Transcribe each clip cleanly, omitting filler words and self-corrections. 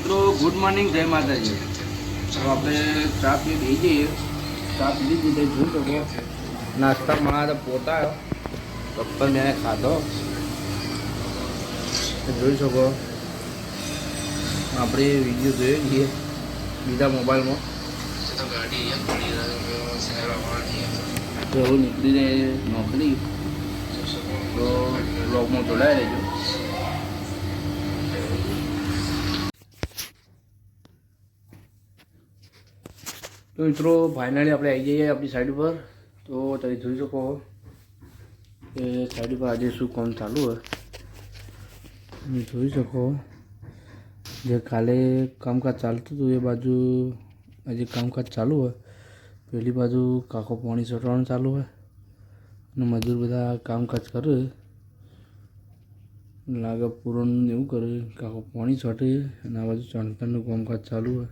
મિત્રો good morning, જય માતાજી। તો આપણે ચા પી દઈ જઈએ। ચા પી લીધી તો જોઈ શકો નાસ્તા મારા પોતા પપ્પા મેં ખાધો જોઈ શકો। આપણે વિડીયો જોઈએ છીએ બીજા મોબાઈલમાં તો એવું નીકળી જાય નોકરી તો બ્લોગમાં જોડાઈ રહેજો। તો મિત્રો ફાઇનલી આપણે આવી જઈએ આપણી સાઈડ પર। તો તમે જોઈ શકો કે સાઈડ પર આજે શું કામ ચાલુ હોય તમે જોઈ શકો। જે કાલે કામકાજ ચાલતું હતું એ બાજુ આજે કામકાજ ચાલુ હોય। પેલી બાજુ કાકો પાણી છોડવાનું ચાલુ હોય અને મજૂર બધા કામકાજ કરે લાગે પૂરણ એવું કરે કાકો પાણી છોટે અને આ બાજુ ચણતરનું કામકાજ ચાલુ હોય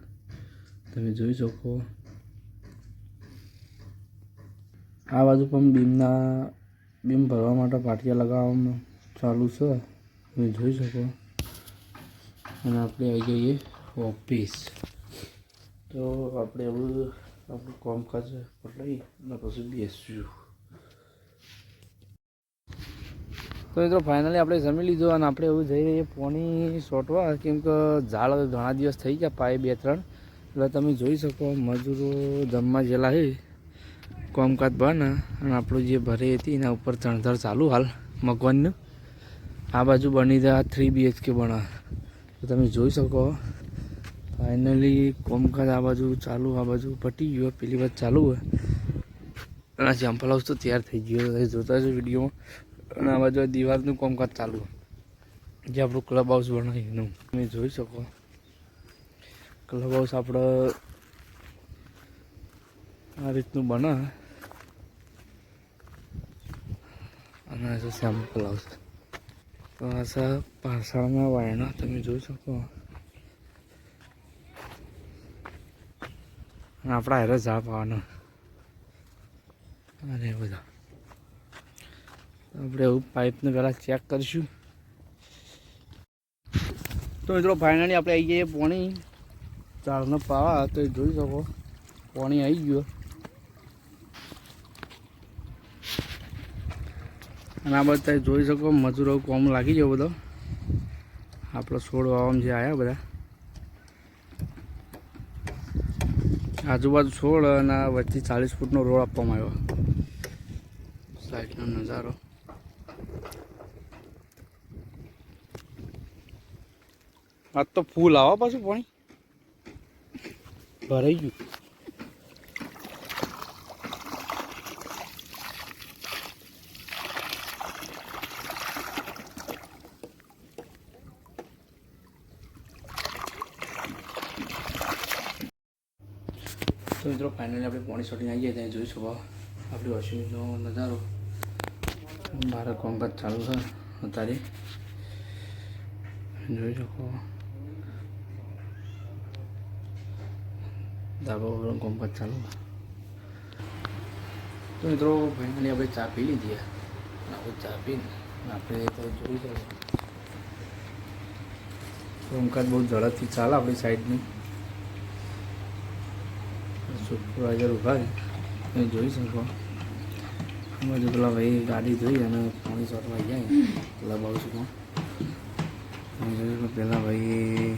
તમે જોઈ શકો। આ બાજુ પણ બીમ ભરવા માટે પાટિયા લગાવવાનું ચાલુ છે તમે જોઈ શકો। અને આપણે આવી જઈએ ઓફિસ। તો આપણે એવું આપણું કામકાજ પતાવી અને પછી બેસીશું। તો મિત્રો ફાઇનલી આપણે જમી લીધું અને આપણે એવું જઈ રહીએ પાણી છોટવા કેમ કે ઝાડ ઘણા દિવસ થઈ ગયા પાએ 2-3 એટલે તમે જોઈ શકો મજૂરો જમવા ગયેલા છે કામકાજ બને અને આપણું જે ભરે હતી એના ઉપર ચણતર ચાલુ હાલ મકવાનનું। આ બાજુ બની જાય 3 BHK બને તો તમે જોઈ શકો। ફાઇનલી કામકાજ આ બાજુ ચાલુ આ બાજુ પટી ગયો પેલી બાજુ ચાલુ હોય અને સેમ્પલ હાઉસ તો તૈયાર થઈ ગયો તમે જોતા છો વિડીયોમાં। અને આ બાજુ દિવાલનું કામકાજ ચાલુ જે આપણું ક્લબ હાઉસ બનાવીનું તમે જોઈ શકો। ક્લબ હાઉસ આપણે આ રીતનું બને અને આ છે સેમ્પલ હાઉસ। તો આ છે પાછળના વાયણા તમે જોઈ શકો અને આપણા હારે ઝાડ પાવાના અને બધા આપણે એવું પાઇપને પહેલાં ચેક કરીશું। તો મિત્રો ફાઇનલી આપણે આવી જઈએ પાણી ઝાડને પાવા તો જોઈ શકો પાણી આવી ગયું અને આ બધા જોઈ શકો મજૂરો કોમ લાગી ગયો બધો આપણો છોડ વાવવામાં જે આવ્યા બધા આજુબાજુ છોડ અને વચ્ચે 40 ફૂટનો રોડ આપવામાં આવ્યો સાઈડનો નજારો। આજ તો ફૂલ આવો પાછું પાણી ભરાઈ ગયું। તો મિત્રો ફાઇનલી આપણે પાણી છોડીને આવીએ ત્યાં જોઈ શકો આપણી વોશિંગનો નજારો। મારા કામકાજ ચાલુ છે અત્યારે જોઈ શકો ધાબા ઉપર કામકાજ ચાલુ। તો મિત્રો ફાઇનલી આપણે ચા પી લીધી આપણે ચા પીને આપણે તો જોઈ શકો કામકાજ બહુ ઝડપથી ચાલે આપણી સાઈડનું। સુપરવાઇઝર ઉભા તમે જોઈ શકો બાજુ પેલા ભાઈ ગાડી જોઈ અને પાણી ચોટવા જાય ક્લબ હાઉસમાં તમે જોઈ શકો પેલા ભાઈ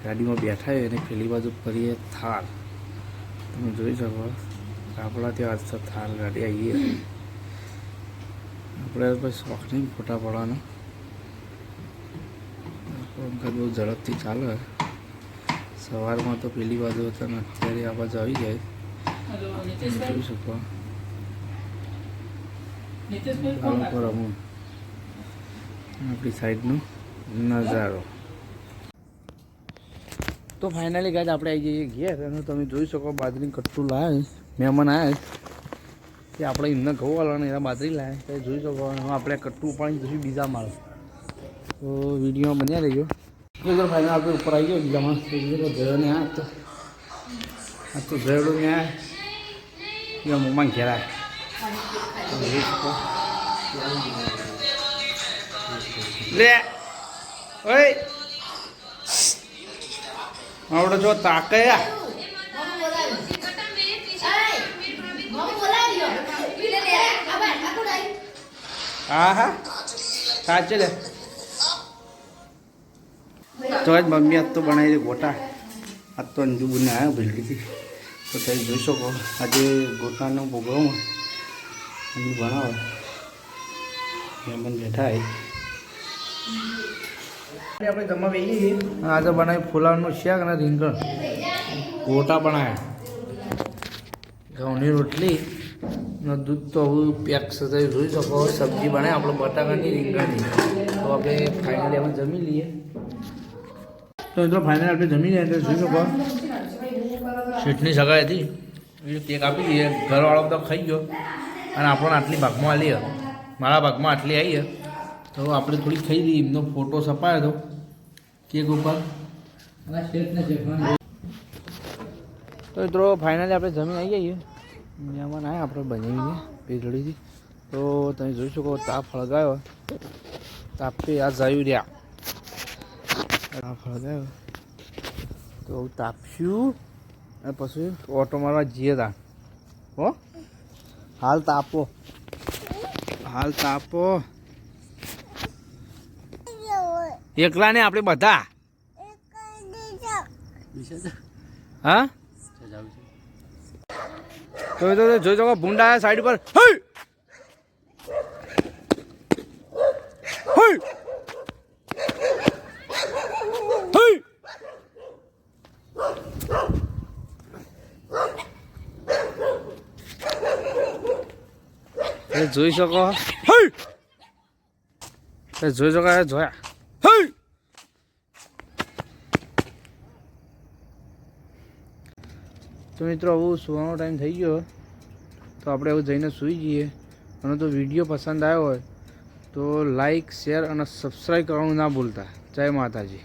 ગાડીમાં બેઠા હોય અને પેલી બાજુ ફરીએ થાર તમે જોઈ શકો આપણા ત્યાં આજ થાર ગાડી આવીએ આપણે કોઈ શોખ નહીં ફોટા પડવાનો કામકાજ બહુ ઝડપથી ચાલે। સવારમાં તો પેલી બાજુ હતા ને અત્યારે આ બાજુ આવી જાય તમે જોઈ શકો પર અમુક આપણી સાઈડનું નજારો। તો ફાઇનલી ગાય આપણે આવી જઈએ ઘેર અને તમે જોઈ શકો બાજરીની કટ્ટું લાવે મહેમાન આવ્યા કે આપણે એમને ઘઉં વાળવાના એના બાજરી લાવે તો જોઈ શકો આપણે કટ્ટું પાણી જશું બીજા માળ તો વિડીયોમાં બન્યા રહીજો। તો ફાઇનલ આપણે ઉપર આવી ગયો બીજામાં જયોને આ તો જયડું ને આ મમ્મા ઘેરા લે ઓય આવડે જો તાકે હા હા સાચે લે તો જ મમ્મી આજ તો બનાવી દે ગોટા આજ તો અંજુબુને આવ્યો ભેલડીથી તો તમે જોઈ શકો આજે ગોટાનો પ્રોગ્રામ અંજુ બનાવે મહેમાન બેઠા આપણે જમવા બેસી છીએ આજે બનાવી ફુલાવરનું શાક અને રીંગણ ગોટા બનાવ્યા ઘઉંની રોટલી દૂધ તો હવે પેક થતા જોઈ શકો સબ્જી બનાવે આપણે બટાકાની રીંગણની તો આપણે ફાઇનલી આપણે જમી લઈએ તો મિત્રો ફાઇનલ આપણે જમી લઈએ એટલે જોઈ શકો શીટની સગાઈ હતી એ કેક આપી દઈએ ઘરવાળો તો ખાઈ ગયો અને આપણને આટલી ભાગમાં આલી મારા ભાગમાં આટલી આવી તો આપણે થોડી ખાઈ દઈએ એમનો ફોટો છપાયો હતો કેક ઉપર તો મિત્રો ફાઇનલી આપણે જમીન આવી જઈએ મહેમાન આવ્યા આપણે બનાવીને પેઢળીથી તો તમે જોઈ શકો તાપ ફળગાયો તાપે આ જાયું રહ્યા તાપ ફળગાયો તો તાપશું અને પછી ઓટો મારવા જઈએ તા હો હાલ તાપો એકલા ને આપણે બધા હા તો જોઈ શકો ભૂંડા સાઈડ પર જોઈ શકો જોયા તો મિત્રો હવે સુવાનો ટાઈમ થઈ ગયો તો આપણે હવે જઈને સૂઈ જઈએ અને તો વિડીયો પસંદ આવ્યો હોય તો લાઈક શેર અને સબસ્ક્રાઈબ કરવાનું ના ભૂલતા જય માતાજી.